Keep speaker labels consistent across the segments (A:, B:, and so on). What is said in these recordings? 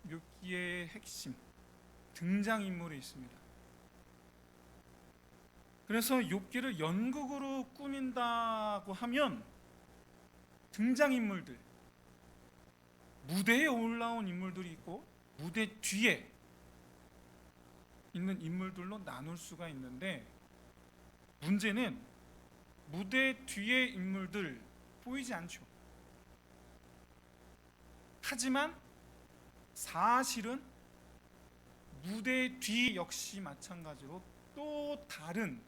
A: 욥기의 핵심 등장인물이 있습니다. 그래서 욥기를 연극으로 꾸민다고 하면 등장인물들, 무대에 올라온 인물들이 있고 무대 뒤에 있는 인물들로 나눌 수가 있는데, 문제는 무대 뒤의 인물들 보이지 않죠. 하지만 사실은 무대 뒤 역시 마찬가지로 또 다른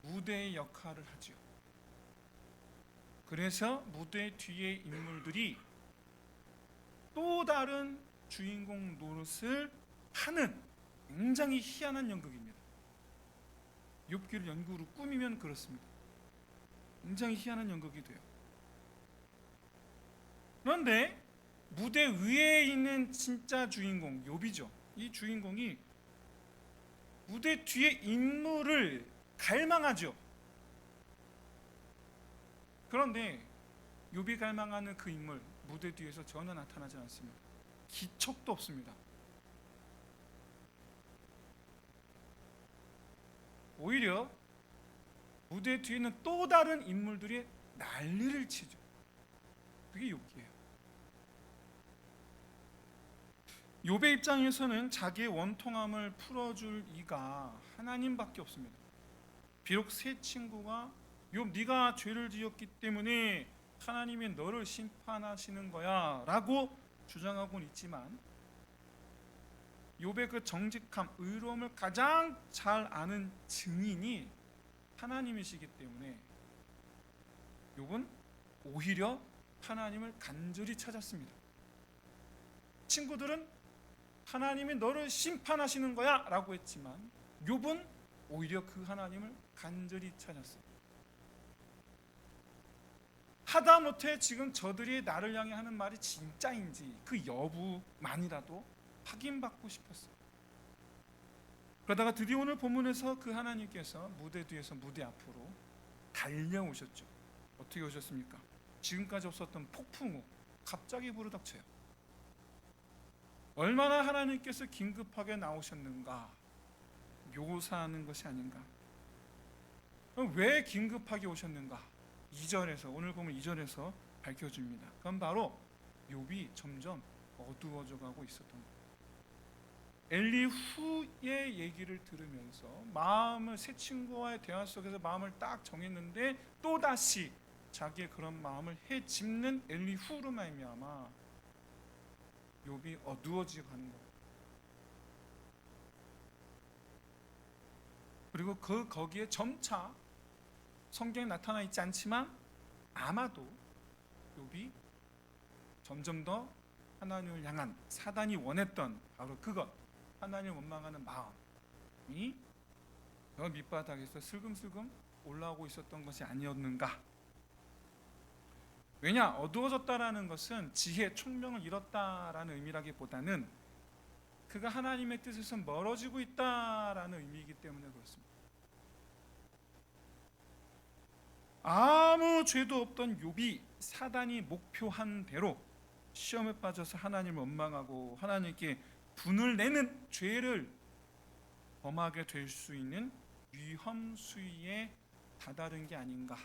A: 무대의 역할을 하죠. 그래서 무대 뒤의 인물들이 또 다른 주인공 노릇을 하는 굉장히 희한한 연극입니다. 욥기를 연극으로 꾸미면 그렇습니다. 굉장히 희한한 연극이 돼요. 그런데 무대 위에 있는 진짜 주인공 욥이죠. 이 주인공이 무대 뒤에 인물을 갈망하죠. 그런데 욥이 갈망하는 그 인물 무대 뒤에서 전혀 나타나지 않습니다. 기척도 없습니다. 오히려 무대 뒤에는 또 다른 인물들이 난리를 치죠. 그게 욥기예요. 욥의 입장에서는 자기의 원통함을 풀어줄 이가 하나님밖에 없습니다. 비록 세 친구가 욥 네가 죄를 지었기 때문에 하나님이 너를 심판하시는 거야 라고 주장하고는 있지만, 욥의 그 정직함, 의로움을 가장 잘 아는 증인이 하나님이시기 때문에 욥은 오히려 하나님을 간절히 찾았습니다. 친구들은 하나님이 너를 심판하시는 거야 라고 했지만 욥은 오히려 그 하나님을 간절히 찾았어요. 하다못해 지금 저들이 나를 향해 하는 말이 진짜인지 그 여부만이라도 확인받고 싶었어요. 그러다가 드디어 오늘 본문에서 그 하나님께서 무대 뒤에서 무대 앞으로 달려오셨죠. 어떻게 오셨습니까? 지금까지 없었던 폭풍우 갑자기 불어닥쳐요. 얼마나 하나님께서 긴급하게 나오셨는가 묘사하는 것이 아닌가. 왜 긴급하게 오셨는가? 2절에서, 오늘 보면 2절에서 밝혀줍니다. 그건 바로 욥이 점점 어두워져 가고 있었던 거예요. 엘리후의 얘기를 들으면서 마음을, 새 친구와의 대화 속에서 마음을 딱 정했는데 또다시 자기의 그런 마음을 헤집는 엘리후로 말미암아 욥이 어두워지고 가는 거예요. 그리고 거기에 점차 성경에 나타나 있지 않지만 아마도 욥이 점점 더 하나님을 향한 사단이 원했던 바로 그것, 하나님을 원망하는 마음이 저 밑바닥에서 슬금슬금 올라오고 있었던 것이 아니었는가. 왜냐? 어두워졌다라는 것은 지혜, 총명을 잃었다라는 의미라기보다는 그가 하나님의 뜻에서 멀어지고 있다라는 의미이기 때문에 그렇습니다. 아무 죄도 없던 욥이 사단이 목표한 대로 시험에 빠져서 하나님을 원망하고 하나님께 분을 내는 죄를 범하게 될 수 있는 위험 수위에 다다른 게 아닌가.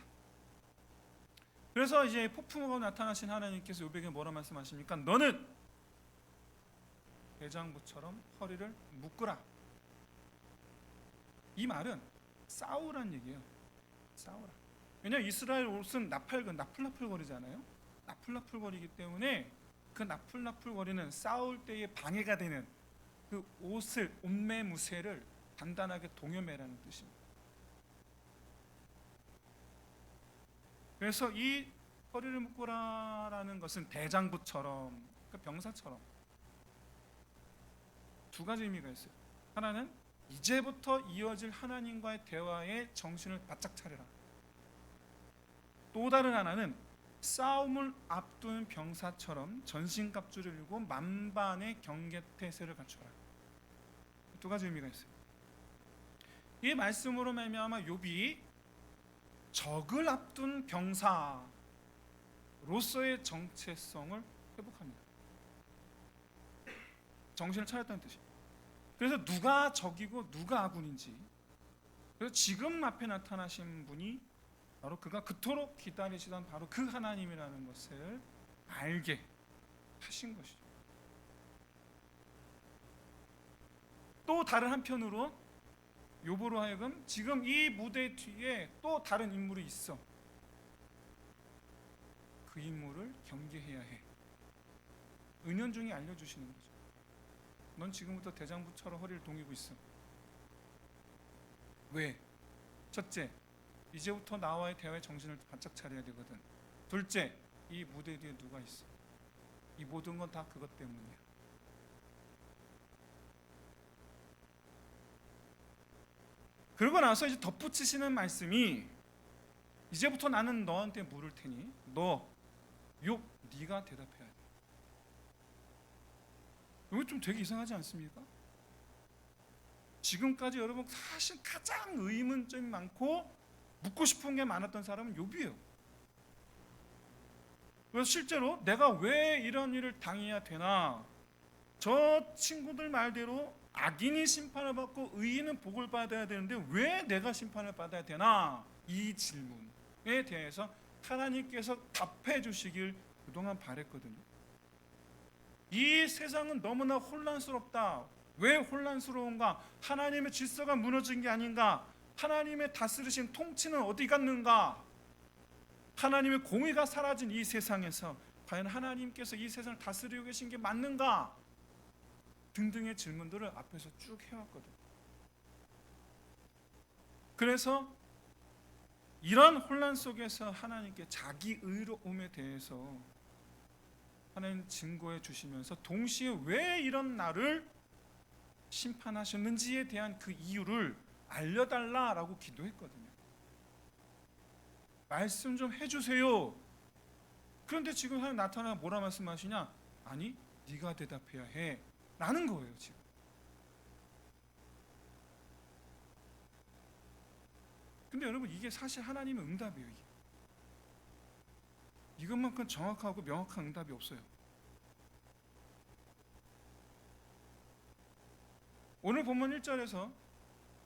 A: 그래서 이제 폭풍우가 나타나신 하나님께서 욥에게 뭐라 말씀하십니까? 너는 대장부처럼 허리를 묶으라. 이 말은 싸우란 얘기예요. 싸우라. 왜냐하면 이스라엘 옷은 나풀나풀거리잖아요. 나풀나풀거리기 때문에 그 나풀나풀거리는 싸울 때에 방해가 되는 그 옷을, 옷매무새를 단단하게 동여매라는 뜻입니다. 그래서 이 허리를 묶으라라는 것은 대장부처럼, 그 병사처럼 두 가지 의미가 있어요. 하나는 이제부터 이어질 하나님과의 대화에 정신을 바짝 차려라. 또 다른 하나는 싸움을 앞둔 병사처럼 전신갑주를 들고 만반의 경계태세를 갖춰라. 두 가지 의미가 있어요. 이 말씀으로 말미암아 욥이 적을 앞둔 병사로서의 정체성을 회복합니다. 정신을 차렸다는 뜻이에요. 그래서 누가 적이고 누가 아군인지, 그래서 지금 앞에 나타나신 분이 바로 그가 그토록 기다리시던 바로 그 하나님이라는 것을 알게 하신 것이죠. 또 다른 한편으로 욥으로 하여금 지금 이 무대 뒤에 또 다른 인물이 있어. 그 인물을 경계해야 해. 은연중에 알려주시는 거죠. 넌 지금부터 대장부처럼 허리를 동이고 있어. 왜? 첫째, 이제부터 나와의 대화의 정신을 바짝 차려야 되거든. 둘째, 이 무대 뒤에 누가 있어. 이 모든 건 다 그것 때문이야. 그러고 나서 이제 덧붙이시는 말씀이, 이제부터 나는 너한테 물을 테니 너 욥 네가 대답해야 돼. 이거 좀 되게 이상하지 않습니까? 지금까지 여러분 사실 가장 의문점이 많고 묻고 싶은 게 많았던 사람은 욥이에요. 그래서 실제로 내가 왜 이런 일을 당해야 되나, 저 친구들 말대로 악인이 심판을 받고 의인은 복을 받아야 되는데 왜 내가 심판을 받아야 되나, 이 질문에 대해서 하나님께서 답해 주시길 그동안 바랬거든요. 이 세상은 너무나 혼란스럽다. 왜 혼란스러운가? 하나님의 질서가 무너진 게 아닌가? 하나님의 다스리신 통치는 어디 갔는가? 하나님의 공의가 사라진 이 세상에서 과연 하나님께서 이 세상을 다스리고 계신 게 맞는가? 등등의 질문들을 앞에서 쭉 해왔거든요. 그래서 이런 혼란 속에서 하나님께 자기 의로움에 대해서 하나님 증거해 주시면서 동시에 왜 이런 나를 심판하셨는지에 대한 그 이유를 알려달라라고 기도했거든요. 말씀 좀 해주세요. 그런데 지금 하나님 나타나 뭐라 말씀하시냐? 아니, 네가 대답해야 해 라는 거예요. 지금 근데 여러분, 이게 사실 하나님의 응답이에요. 이것만큼 정확하고 명확한 응답이 없어요. 오늘 본문 1절에서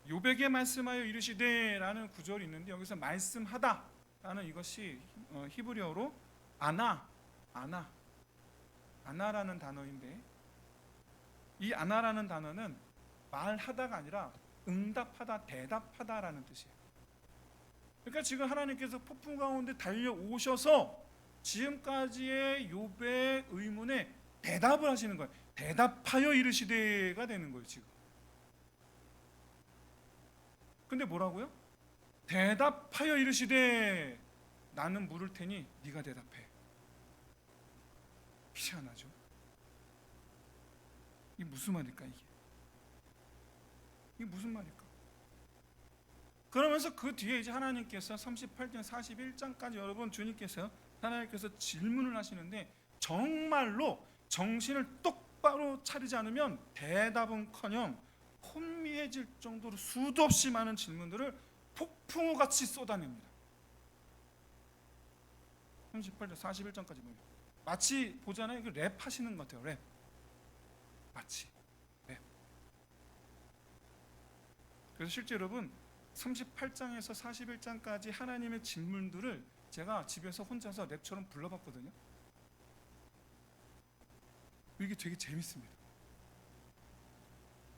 A: 욥에게 말씀하여 이르시되 라는 구절이 있는데, 여기서 말씀하다 라는 이것이 히브리어로 아나라는 단어인데, 이 아나라는 단어는 말하다가 아니라 응답하다, 대답하다라는 뜻이에요. 그러니까 지금 하나님께서 폭풍 가운데 달려오셔서 지금까지의 욥의 의문에 대답을 하시는 거예요. 대답하여 이르시되가 되는 거예요. 지금 근데 뭐라고요? 대답하여 이르시되 나는 물을 테니 네가 대답해. 희한하죠? 이게 무슨 말일까? 이게 무슨 말일까? 그러면서 그 뒤에 이제 하나님께서 38장 41장까지 여러분 주님께서 하나님께서 질문을 하시는데, 정말로 정신을 똑바로 차리지 않으면 대답은커녕 혼미해질 정도로 수도 없이 많은 질문들을 폭풍우같이 쏟아냅니다. 38장 41장까지 보면 마치 보잖아요. 랩 하시는 것 같아요. 랩. 마치 랩. 그래서 실제 여러분 38장에서 41장까지 하나님의 질문들을 제가 집에서 혼자서 랩처럼 불러봤거든요. 이게 되게 재밌습니다.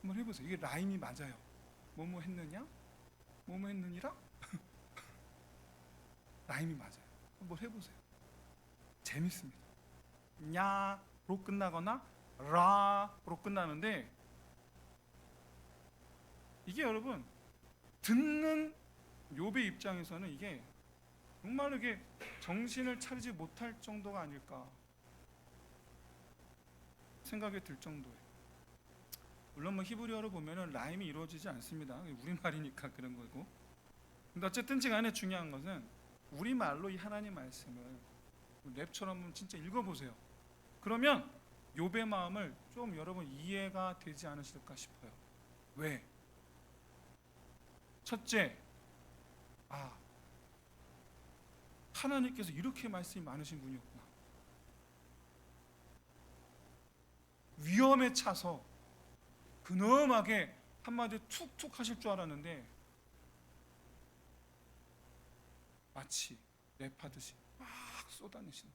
A: 한번 해보세요. 이게 라임이 맞아요. 뭐뭐 했느냐? 뭐뭐 했느니라? 라임이 맞아요. 한번 해보세요. 재밌습니다. 냐로 끝나거나 라로 끝나는데, 이게 여러분 듣는 욥의 입장에서는 이게 정말 이게 정신을 차리지 못할 정도가 아닐까 생각이 들 정도예요. 물론 뭐 히브리어로 보면은 라임이 이루어지지 않습니다. 우리말이니까 그런 거고. 근데 어쨌든 간에 중요한 것은 우리말로 이 하나님 말씀을 랩처럼 진짜 읽어보세요. 그러면 욥의 마음을 좀 여러분 이해가 되지 않으실까 싶어요. 왜? 첫째, 하나님께서 이렇게 말씀이 많으신 분이었구나. 위험에 차서 근엄하게 한마디 툭툭 하실 줄 알았는데 마치 랩하듯이 막 쏟아내시는.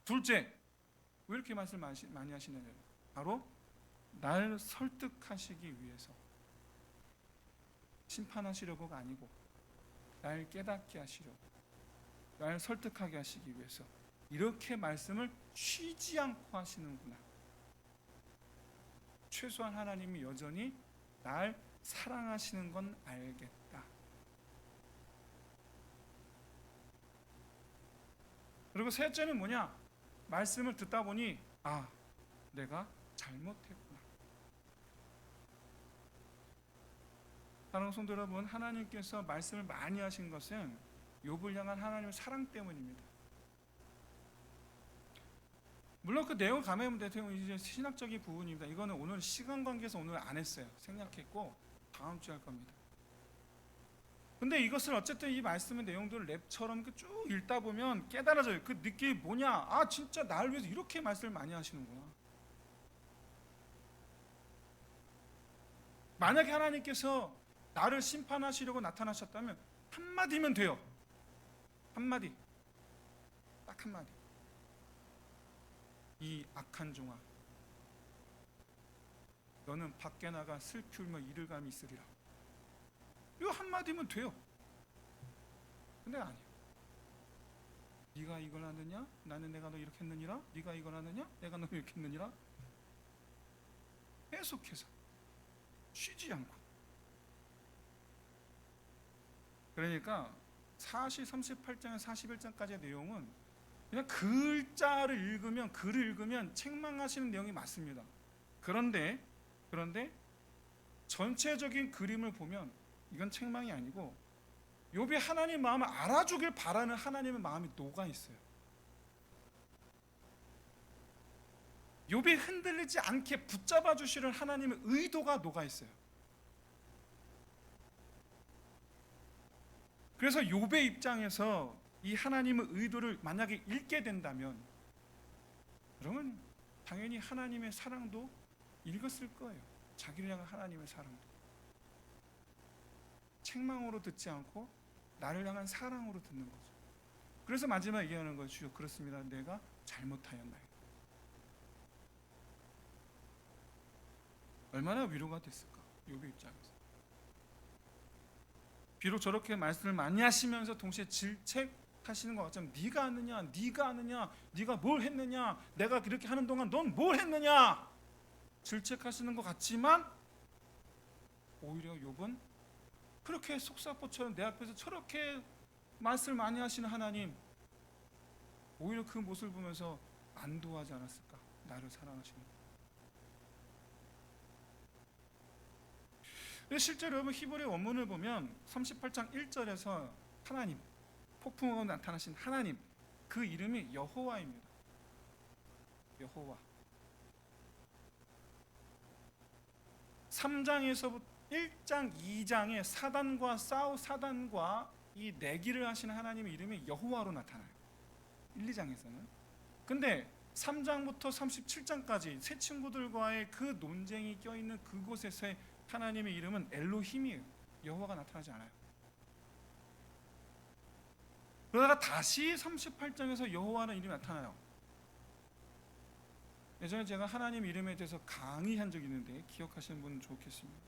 A: 둘째, 왜 이렇게 말씀 많이 하시느냐? 바로 날 설득하시기 위해서, 심판하시려고가 아니고 날 깨닫게 하시려고, 날 설득하게 하시기 위해서 이렇게 말씀을 쉬지 않고 하시는구나. 최소한 하나님이 여전히 날 사랑하시는 건 알겠다. 그리고 셋째는 뭐냐? 말씀을 듣다 보니 내가 잘못했구나. 사랑하는 성도 여러분, 하나님께서 말씀을 많이 하신 것은 욥을 향한 하나님의 사랑 때문입니다. 물론 그 내용 가면 이제 신학적인 부분입니다. 이거는 오늘 시간 관계에서 오늘 안 했어요. 생략했고 다음 주에 할 겁니다. 근데 이것을 어쨌든 이 말씀의 내용들을 랩처럼 쭉 읽다 보면 깨달아져요. 그 느낌이 뭐냐? 진짜 나를 위해서 이렇게 말씀을 많이 하시는구나. 만약에 하나님께서 나를 심판하시려고 나타나셨다면 한마디면 돼요. 한마디, 딱 한마디. 이 악한 종아, 너는 밖에 나가 슬피 울며 이를 감이 있으리라. 이거 한마디면 돼요. 근데 아니에요. 네가 이걸 하느냐? 나는 내가 너 이렇게 했느니라? 네가 이걸 하느냐? 내가 너 이렇게 했느니라? 계속해서 쉬지 않고. 그러니까 사실 38장에서 41장까지의 내용은 그냥 글을 읽으면 책망하시는 내용이 맞습니다. 그런데 전체적인 그림을 보면 이건 책망이 아니고 욥이 하나님 마음을 알아주길 바라는 하나님의 마음이 녹아 있어요. 욥이 흔들리지 않게 붙잡아 주시는 하나님의 의도가 녹아 있어요. 그래서 욥의 입장에서 이 하나님의 의도를 만약에 읽게 된다면, 그러면 당연히 하나님의 사랑도 읽었을 거예요. 자기를 향한 하나님의 사랑도. 책망으로 듣지 않고 나를 향한 사랑으로 듣는 거죠. 그래서 마지막에 얘기하는 거예요. 주여, 그렇습니다. 내가 잘못하였나이다. 얼마나 위로가 됐을까, 욥의 입장에서. 비록 저렇게 말씀을 많이 하시면서 동시에 질책하시는 것 같지만, 네가 아느냐, 네가 뭘 했느냐, 내가 그렇게 하는 동안 넌 뭘 했느냐, 질책하시는 것 같지만 오히려 욥은 그렇게 속사포처럼 내 앞에서 저렇게 말씀을 많이 하시는 하나님, 오히려 그 모습을 보면서 안도하지 않았을까? 나를 사랑하시는. 실제로 여러분 히브리 원문을 보면 38장 1절에서 하나님, 폭풍으로 나타나신 하나님, 그 이름이 여호와입니다. 여호와. 3장에서부터 1장, 2장에 사단과 이 내기를 하시는 하나님의 이름이 여호와로 나타나요. 1, 2장에서는. 근데 3장부터 37장까지 새 친구들과의 그 논쟁이 껴있는 그곳에서의 하나님의 이름은 엘로힘이에요. 여호와가 나타나지 않아요. 그러다가 다시 38장에서 여호와는 이름이 나타나요. 예전에 제가 하나님 이름에 대해서 강의한 적이 있는데 기억하시는 분은 좋겠습니다.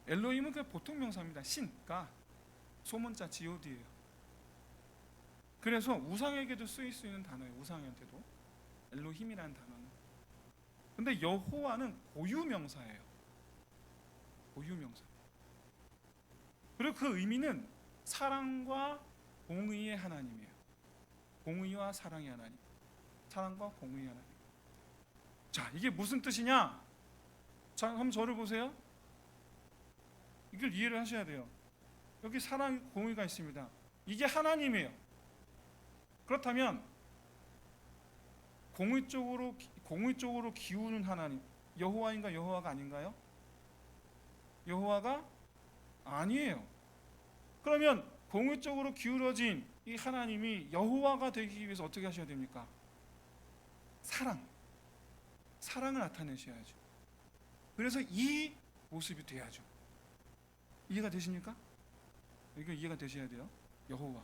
A: 엘로힘은 그 보통 명사입니다. 신가, 소문자 지오드예요. 그래서 우상에게도 쓰일 수 있는 단어예요. 우상한테도 엘로힘이라는 단어는. 근데 여호와는 고유명사예요. 고유명사. 그리고 그 의미는 사랑과 공의의 하나님이에요. 공의와 사랑의 하나님. 사랑과 공의의 하나님. 자, 이게 무슨 뜻이냐? 자, 한번 저를 보세요. 이걸 이해를 하셔야 돼요. 여기 사랑, 공의가 있습니다. 이게 하나님이에요. 그렇다면 공의 쪽으로 기우는 하나님, 여호와인가 여호와가 아닌가요? 여호와가 아니에요. 그러면 공의 쪽으로 기울어진 이 하나님이 여호와가 되기 위해서 어떻게 하셔야 됩니까? 사랑. 사랑을 나타내셔야죠. 그래서 이 모습이 돼야죠. 이해가 되십니까? 이거 이해가 되셔야 돼요. 여호와.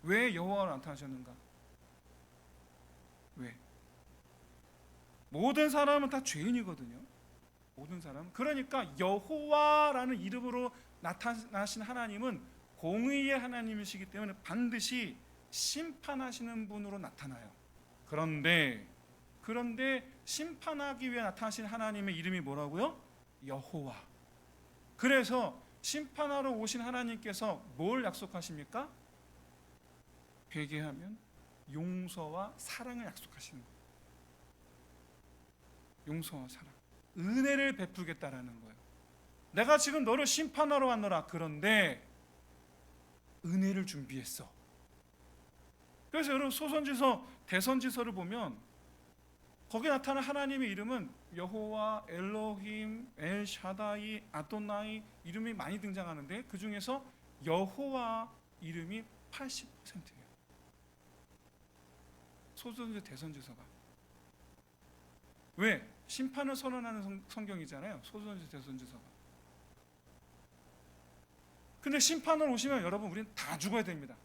A: 왜 여호와로 나타나셨는가? 왜? 모든 사람은 다 죄인이거든요. 모든 사람. 그러니까 여호와라는 이름으로 나타나신 하나님은 공의의 하나님이시기 때문에 반드시 심판하시는 분으로 나타나요. 그런데 심판하기 위해 나타나신 하나님의 이름이 뭐라고요? 여호와. 그래서 심판하러 오신 하나님께서 뭘 약속하십니까? 회개하면 용서와 사랑을 약속하시는 거예요. 용서와 사랑, 은혜를 베풀겠다라는 거예요. 내가 지금 너를 심판하러 왔노라. 그런데 은혜를 준비했어. 그래서 여러분 소선지서 대선지서를 보면 거기에 나타난 하나님의 이름은 여호와, 엘로힘, 엘샤다이, 아도나이 이름이 많이 등장하는데 그 중에서 여호와 이름이 80%예요. 소선지서 대선지서가. 왜? 심판을 선언하는 성경이잖아요. 소선지서 대선지서가. 근데 심판을 오시면 여러분 우리는 다 죽어야 됩니다.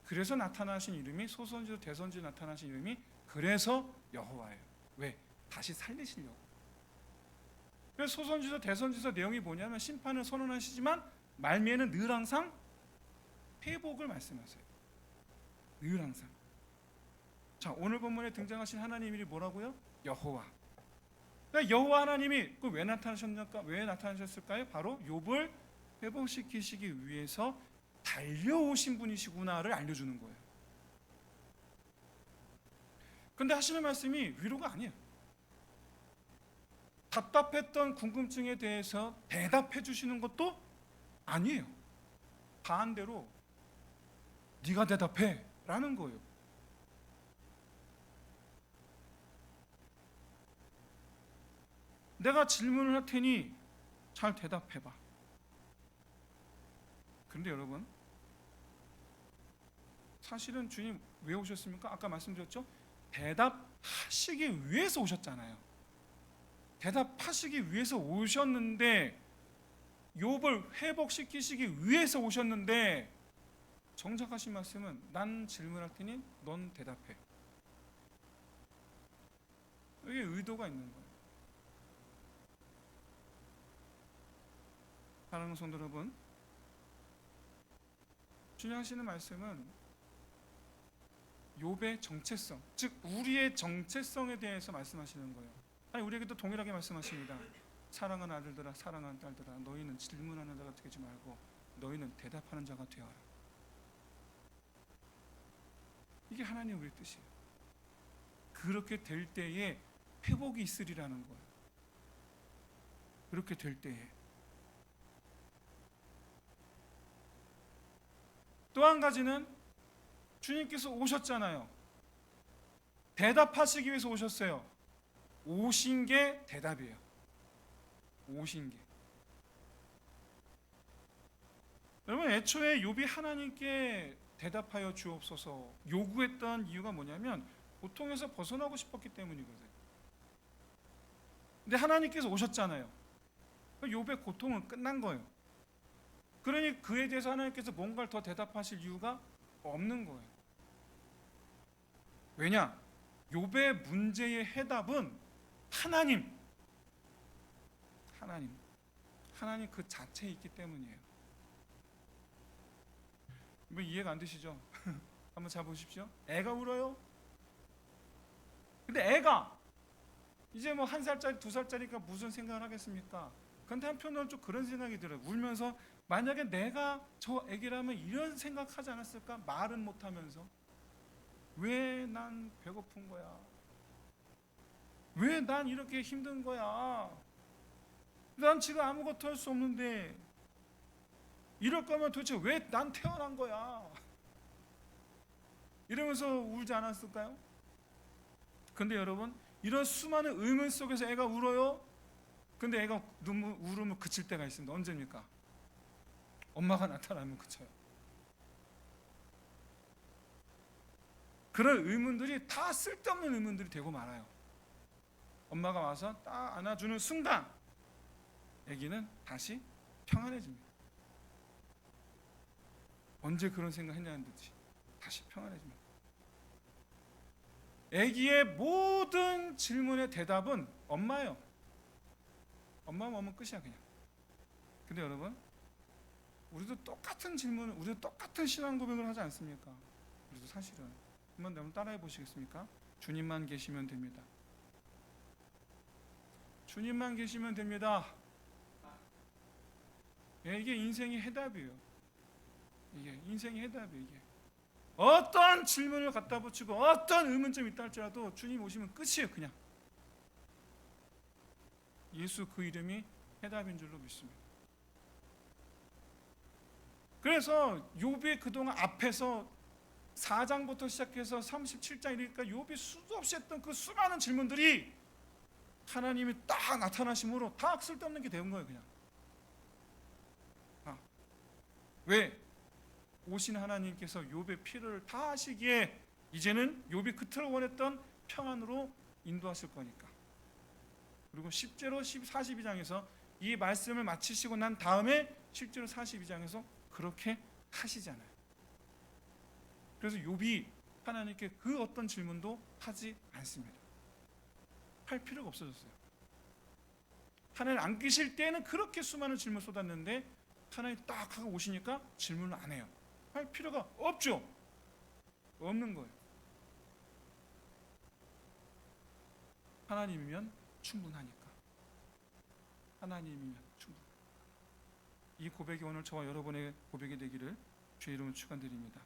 A: 그래서 나타나신 이름이 소선지서 대선지서 나타나신 이름이 그래서 여호와예요. 왜? 다시 살리시려고. 그래서 소선지서 대선지서 내용이 뭐냐면 심판을 선언하시지만 말미에는 늘 항상 회복을 말씀하세요. 늘 항상. 자, 오늘 본문에 등장하신 하나님 이름이 뭐라고요? 여호와. 그러니까 여호와 하나님이 왜 나타나셨을까? 왜 나타나셨을까요? 바로 욥을 회복시키시기 위해서 달려오신 분이시구나를 알려주는 거예요. 근데 하시는 말씀이 위로가 아니에요. 답답했던 궁금증에 대해서 대답해 주시는 것도 아니에요. 반대로 네가 대답해 라는 거예요. 내가 질문을 할 테니 잘 대답해봐. 그런데 여러분, 사실은 주님 왜 오셨습니까? 아까 말씀드렸죠? 대답하시기 위해서 오셨잖아요. 대답하시기 위해서 오셨는데, 욥을 회복시키시기 위해서 오셨는데, 정작 하신 말씀은 난 질문할 테니 넌 대답해. 이게 의도가 있는 거예요. 사랑하는 성도 여러분, 주님 하시는 말씀은 욥의 정체성, 즉 우리의 정체성에 대해서 말씀하시는 거예요. 아니 우리에게도 동일하게 말씀하십니다. 사랑하는 아들들아, 사랑하는 딸들아, 너희는 질문하는 자가 되지 말고 너희는 대답하는 자가 되어라. 이게 하나님 우리의 뜻이에요. 그렇게 될 때에 회복이 있으리라는 거예요. 그렇게 될 때에. 또 한 가지는 주님께서 오셨잖아요. 대답하시기 위해서 오셨어요. 오신 게 대답이에요. 오신 게. 여러분, 애초에 욥이 하나님께 대답하여 주옵소서 요구했던 이유가 뭐냐면 고통에서 벗어나고 싶었기 때문이거든요. 근데 하나님께서 오셨잖아요. 욥의 고통은 끝난 거예요. 그러니 그에 대해서 하나님께서 뭔가를 더 대답하실 이유가 없는 거예요. 왜냐? 욥의 문제의 해답은 하나님 그 자체에 있기 때문이에요. 뭐 이해가 안 되시죠? 한번 잡아보십시오. 애가 울어요. 근데 애가 이제 뭐 1살짜리 2살짜리가 무슨 생각을 하겠습니까? 근데 한편으로는 좀 그런 생각이 들어요. 울면서 만약에 내가 저 애기라면 이런 생각하지 않았을까? 말은 못하면서 왜 난 배고픈 거야? 왜 난 이렇게 힘든 거야? 난 지금 아무것도 할 수 없는데 이럴 거면 도대체 왜 난 태어난 거야? 이러면서 울지 않았을까요? 근데 여러분, 이런 수많은 의문 속에서 애가 울어요. 근데 애가 울으면 그칠 때가 있습니다. 언제입니까? 엄마가 나타나면 그쳐요. 그런 의문들이 다 쓸데없는 의문들이 되고 말아요. 엄마가 와서 딱 안아주는 순간 아기는 다시 평안해집니다. 언제 그런 생각했냐는 듯이 다시 평안해집니다. 아기의 모든 질문의 대답은 엄마예요. 엄마만 오면 끝이야 그냥. 근데 여러분, 우리도 똑같은 질문을, 우리도 똑같은 신앙 고백을 하지 않습니까? 우리도 사실은 한번 여러분 따라해 보시겠습니까? 주님만 계시면 됩니다. 주님만 계시면 됩니다. 이게 인생의 해답이에요. 이게 인생의 해답이에요. 이게 어떤 질문을 갖다 붙이고 어떤 의문점이 있다 할지라도 주님 오시면 끝이에요. 그냥 예수 그 이름이 해답인 줄로 믿습니다. 그래서 욥이 그동안 앞에서 4장부터 시작해서 37장 이르니까 욥이 수도 없이 했던 그 수많은 질문들이 하나님이 딱 나타나심으로 다 쓸데없는 게 된 거예요. 그냥 왜? 오신 하나님께서 욥의 필요를 다 하시기에 이제는 욥이 그토록 원했던 평안으로 인도하실 거니까. 그리고 실제로 42장에서 이 말씀을 마치시고 난 다음에 실제로 42장에서 그렇게 하시잖아요. 그래서 욥이 하나님께 그 어떤 질문도 하지 않습니다. 할 필요가 없어졌어요. 하나님 안 계실 때는 그렇게 수많은 질문 쏟았는데 하나님 딱 하고 오시니까 질문을 안 해요. 할 필요가 없죠. 없는 거예요. 하나님이면 충분하니까. 하나님이면 충분. 이 고백이 오늘 저와 여러분의 고백이 되기를 주의 이름으로 축원드립니다.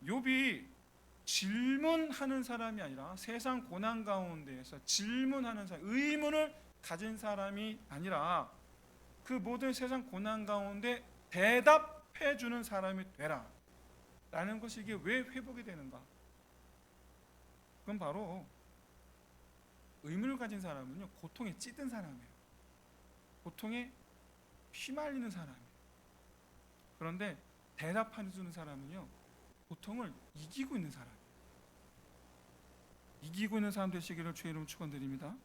A: 욥이 질문하는 사람이 아니라 세상 고난 가운데에서 질문하는 사람, 의문을 가진 사람이 아니라 그 모든 세상 고난 가운데 대답해 주는 사람이 되라 라는 것이 이게 왜 회복이 되는가? 그건 바로 의문을 가진 사람은요, 고통에 찌든 사람이에요. 고통에 휘말리는 사람이에요. 그런데 대답해 주는 사람은요, 고통을 이기고 있는 사람이에요. 이기고 있는 사람 되시기를 주의 이름으로 축원드립니다.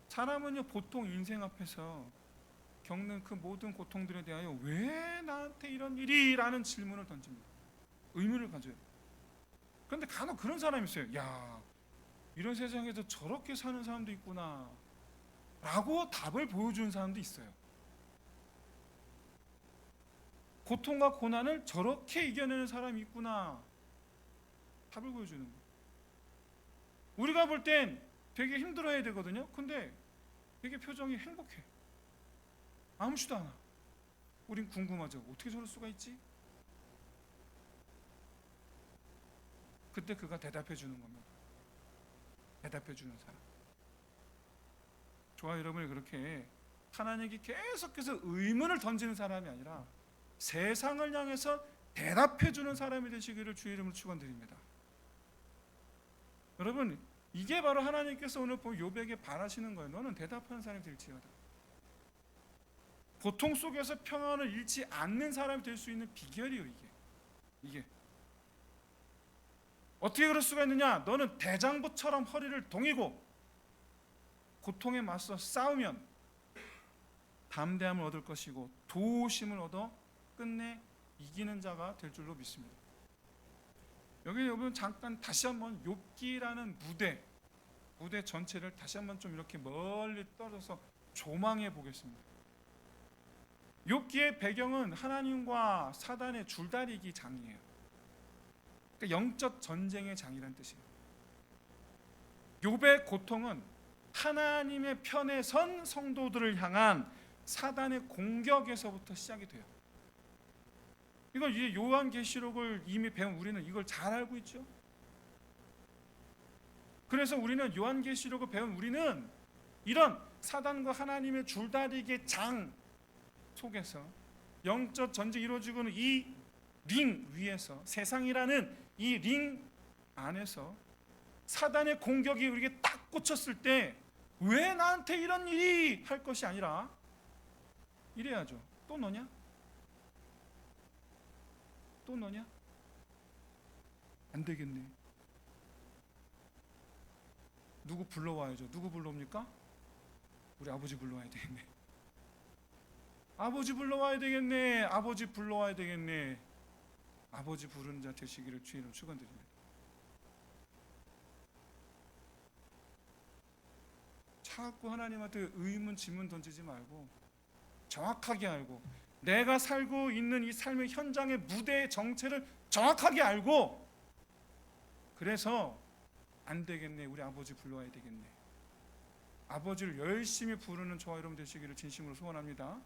A: 사람은요, 보통 인생 앞에서 겪는 그 모든 고통들에 대하여 왜 나한테 이런 일이? 라는 질문을 던집니다. 의문을 가져요. 그런데 간혹 그런 사람이 있어요. 야, 이런 세상에서 저렇게 사는 사람도 있구나 라고 답을 보여주는 사람도 있어요. 고통과 고난을 저렇게 이겨내는 사람이 있구나, 답을 보여주는 거예요. 우리가 볼 땐 되게 힘들어해야 되거든요. 근데 되게 표정이 행복해. 아무렇지도 않아. 우린 궁금하죠. 어떻게 저럴 수가 있지? 그때 그가 대답해 주는 겁니다. 대답해 주는 사람. 저와 여러분이 그렇게 하나님께 계속해서 의문을 던지는 사람이 아니라 세상을 향해서 대답해 주는 사람이 되시기를 주의 이름으로 축원드립니다. 여러분, 이게 바로 하나님께서 오늘 욥에게 바라시는 거예요. 너는 대답하는 사람이 될지어다. 고통 속에서 평안을 잃지 않는 사람이 될 수 있는 비결이에요. 이게 어떻게 그럴 수가 있느냐? 너는 대장부처럼 허리를 동이고 고통에 맞서 싸우면 담대함을 얻을 것이고 도우심을 얻어 끝내 이기는 자가 될 줄로 믿습니다. 여기 여러분 잠깐 다시 한번 욥기라는 무대 전체를 다시 한번 좀 이렇게 멀리 떨어져서 조망해 보겠습니다. 욥기의 배경은 하나님과 사단의 줄다리기 장이에요. 그러니까 영적 전쟁의 장이라는 뜻이에요. 욥의 고통은 하나님의 편에 선 성도들을 향한 사단의 공격에서부터 시작이 돼요. 이걸 이제 요한계시록을 이미 배운 우리는 이걸 잘 알고 있죠. 그래서 우리는 요한계시록을 배운 우리는 이런 사단과 하나님의 줄다리기의 장 속에서 영적 전쟁이 이루어지고 있는 이 링 위에서, 세상이라는 이 링 안에서 사단의 공격이 우리에게 딱 꽂혔을 때 왜 나한테 이런 일이? 할 것이 아니라 이래야죠. 또 너냐? 또 너냐? 안 되겠네. 누구 불러와야죠. 누구 불러옵니까? 우리 아버지 불러와야 되겠네. 아버지 불러와야 되겠네. 아버지 불러와야 되겠네. 아버지 부르는 자 되시기를 주의 이름으로 축원드립니다. 자꾸 하나님한테 의문 질문 던지지 말고 정확하게 알고 내가 살고 있는 이 삶의 현장의 무대의 정체를 정확하게 알고 그래서 안 되겠네. 우리 아버지 불러와야 되겠네. 아버지를 열심히 부르는 저와 여러분 되시기를 진심으로 소원합니다.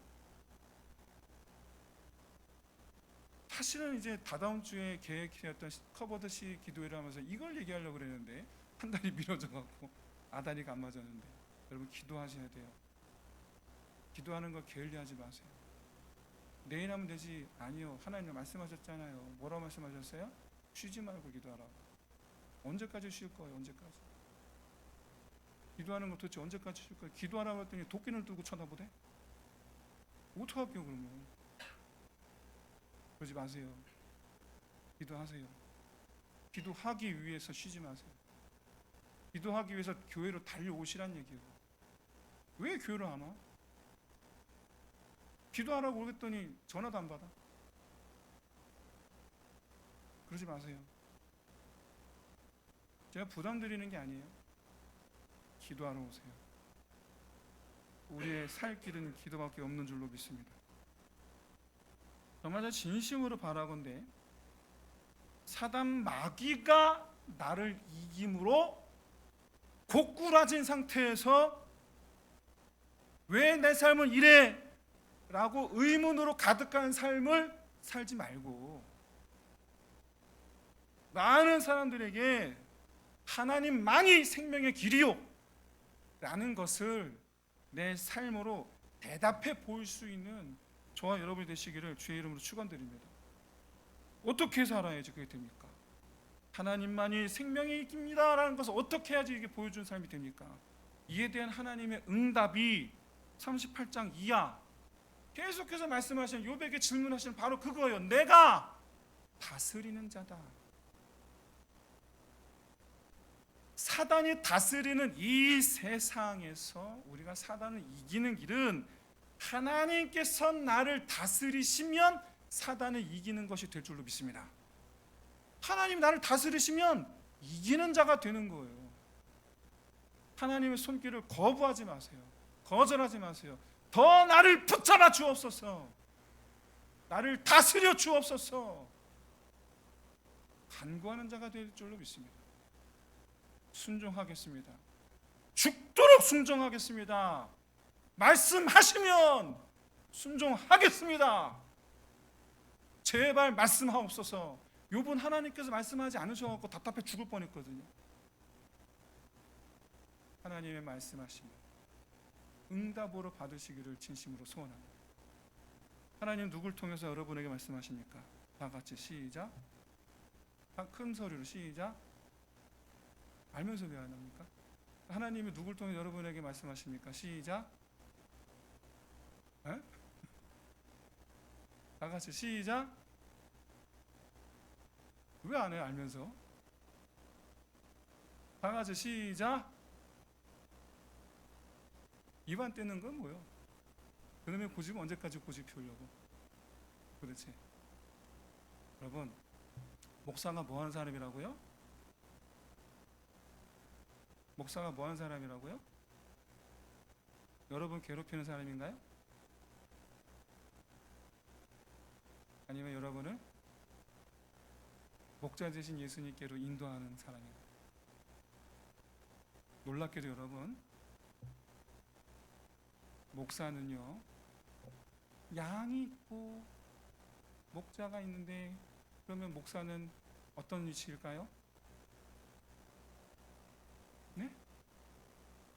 A: 사실은 이제 다다음 주에 계획했던 커버드 시 기도회를 하면서 이걸 얘기하려고 그랬는데 한 달이 미뤄져 갖고 아다리가 안 맞았는데 여러분 기도하셔야 돼요. 기도하는 거 게을리하지 마세요. 내일 하면 되지. 아니요. 하나님 말씀하셨잖아요. 뭐라고 말씀하셨어요? 쉬지 말고 기도하라고. 언제까지 쉴 거예요? 언제까지? 기도하는 거 도대체 언제까지 쉴 거예요? 기도하라고 했더니 도끼를 들고 쳐다보대? 어떡할게요 그러면? 그러지 마세요. 기도하세요. 기도하기 위해서 쉬지 마세요. 기도하기 위해서 교회로 달려오시란 얘기예요. 왜 교회를 안 와? 기도하라고 그랬더니 전화도 안 받아. 그러지 마세요. 제가 부담 드리는 게 아니에요. 기도하러 오세요. 우리의 살 길은 기도밖에 없는 줄로 믿습니다. 정말 진심으로 바라건대 사단 마귀가 나를 이김으로 고꾸라진 상태에서 왜 내 삶은 이래? 라고 의문으로 가득한 삶을 살지 말고 많은 사람들에게 하나님만이 생명의 길이요 라는 것을 내 삶으로 대답해 보일 수 있는 저와 여러분이 되시기를 주의 이름으로 축원드립니다. 어떻게 살아야지 그게 됩니까? 하나님만이 생명의 길입니다 라는 것을 어떻게 해야지 이게 보여주는 삶이 됩니까? 이에 대한 하나님의 응답이 38장 이하 계속해서 말씀하시는 욥에게 질문하시는 바로 그거예요. 내가 다스리는 자다. 사단이 다스리는 이 세상에서 우리가 사단을 이기는 길은 하나님께서 나를 다스리시면 사단을 이기는 것이 될 줄로 믿습니다. 하나님 나를 다스리시면 이기는 자가 되는 거예요. 하나님의 손길을 거부하지 마세요. 거절하지 마세요. 더 나를 붙잡아 주옵소서. 나를 다스려 주옵소서. 간구하는 자가 될 줄로 믿습니다. 순종하겠습니다. 죽도록 순종하겠습니다. 말씀하시면 순종하겠습니다. 제발 말씀하옵소서. 욥은 하나님께서 말씀하지 않으셔서 답답해 죽을 뻔했거든요. 하나님의 말씀하시면 응답으로 받으시기를 진심으로 소원합니다. 하나님 누굴 통해서 여러분에게 말씀하십니까? 다 같이 시작. 다 큰 소리로 시작. 알면서 왜 안 합니까? 하나님이 누굴 통해 여러분에게 말씀하십니까? 시작. 에? 다 같이 시작. 왜 안 해요? 알면서. 다 같이 시작. 입안 떼는 건 뭐요? 그놈의 고집은 언제까지 고집 피우려고? 그렇지. 여러분, 목사가 뭐 하는 사람이라고요? 목사가 뭐 하는 사람이라고요? 여러분 괴롭히는 사람인가요? 아니면 여러분을 목자 되신 예수님께로 인도하는 사람인가요? 놀랍게도 여러분, 목사는요, 양이 있고 목자가 있는데 그러면 목사는 어떤 위치일까요? 네?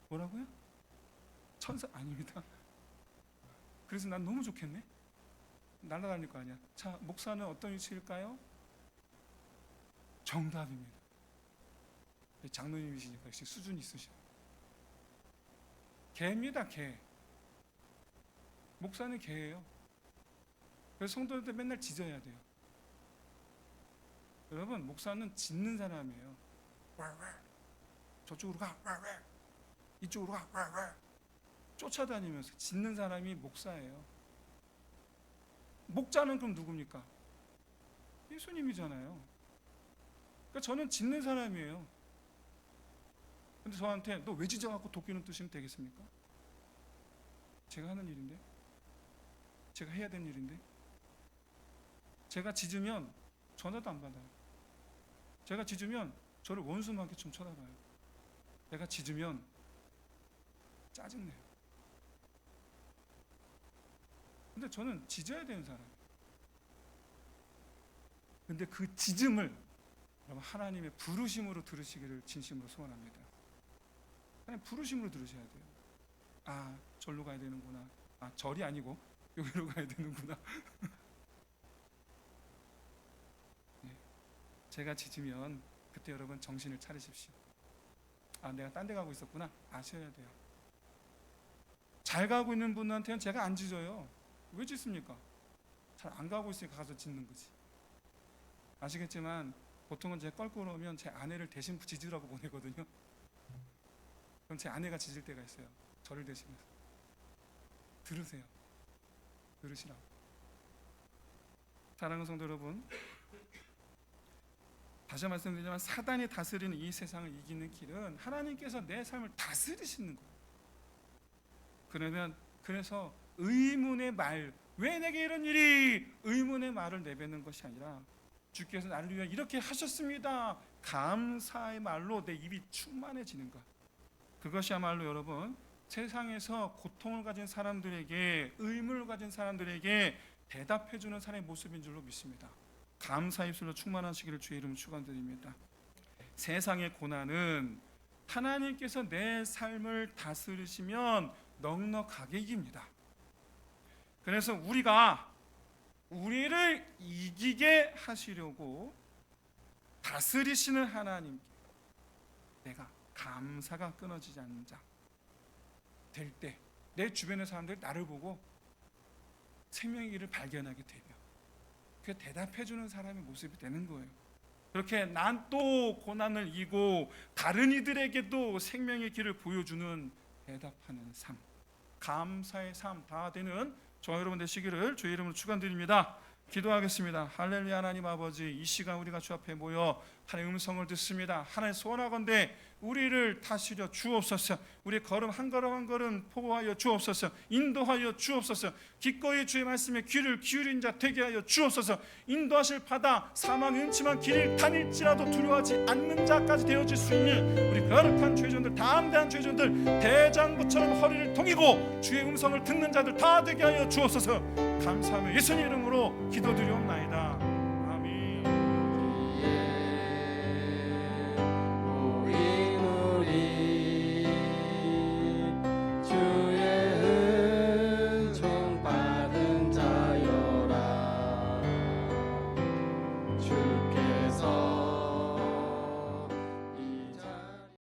A: 뭐라고요? 천사 아닙니다. 그래서 난 너무 좋겠네. 날아다닐 거 아니야. 자, 목사는 어떤 위치일까요? 정답입니다. 장로님이시니까 역시 수준이 있으셔. 개입니다, 개. 목사는 개예요. 그래서 성도들한테 맨날 짖어야 돼요. 여러분, 목사는 짖는 사람이에요. 저쪽으로 가, 왜? 이쪽으로 가, 왜? 쫓아다니면서 짓는 사람이 목사예요. 목자는 그럼 누굽니까? 예수님이잖아요. 그러니까 저는 짓는 사람이에요. 근데 저한테 너 왜 짖어갖고 도끼는 뜨시면 되겠습니까? 제가 하는 일인데, 제가 해야 되는 일인데, 제가 짖으면 전화도 안 받아요. 제가 짖으면 저를 원수만큼 쳐다봐요. 내가 짖으면 짜증내요. 근데 저는 짖어야 되는 사람. 근데 그 짖음을 여러분 하나님의 부르심으로 들으시기를 진심으로 소원합니다. 하나님 부르심으로 들으셔야 돼요. 아, 절로 가야 되는구나. 아, 절이 아니고 여기로 가야 되는구나. 네. 제가 짖으면 그때 여러분 정신을 차리십시오. 아, 내가 딴 데 가고 있었구나 아셔야 돼요. 잘 가고 있는 분한테는 제가 안 짖어요. 왜 짖습니까? 잘 안 가고 있으니까 가서 짖는 거지. 아시겠지만 보통은 제가 껄끄러우면 제 아내를 대신 짖으라고 보내거든요. 그럼 제 아내가 짖을 때가 있어요. 저를 대신해서. 들으세요. 들으시라고. 사랑하는 성도 여러분, 다시 말씀드리지만 사단이 다스리는 이 세상을 이기는 길은 하나님께서 내 삶을 다스리시는 거예요. 그래서 의문의 말, 왜 내게 이런 일이, 의문의 말을 내뱉는 것이 아니라 주께서 나를 위해 이렇게 하셨습니다, 감사의 말로 내 입이 충만해지는 것. 그것이야말로 여러분 세상에서 고통을 가진 사람들에게, 의문을 가진 사람들에게 대답해주는 사람의 모습인 줄로 믿습니다. 감사 입술로 충만하시기를 주의 이름으로 축원드립니다. 세상의 고난은 하나님께서 내 삶을 다스리시면 넉넉하게 이깁니다. 그래서 우리를 이기게 하시려고 다스리시는 하나님께 내가 감사가 끊어지지 않는 자 될 때 내 주변의 사람들이 나를 보고 생명의 길을 발견하게 되며 그 대답해주는 사람의 모습이 되는 거예요. 그렇게 난 또 고난을 이기고 다른 이들에게도 생명의 길을 보여주는 대답하는 삶, 감사의 삶 다 되는 저와 여러분 되시기를 주의 이름으로 축원드립니다. 기도하겠습니다. 할렐루야. 하나님 아버지, 이 시간 우리가 주 앞에 모여 하나님의 음성을 듣습니다. 하나님 소원하건대 우리를 다스려 주옵소서. 우리 걸음 한 걸음 한 걸음 포고하여 주옵소서. 인도하여 주옵소서. 기꺼이 주의 말씀에 귀를 기울인 자 되게 하여 주옵소서. 인도하실 바다 사망의 음침한 길을 다닐지라도 두려워하지 않는 자까지 되어질 수 있는 우리 거룩한 죄전들, 담대한 죄전들, 대장부처럼 허리를 동이고 주의 음성을 듣는 자들 다 되게 하여 주옵소서. 감사하며 예수님 이름으로 기도드리옵나이다.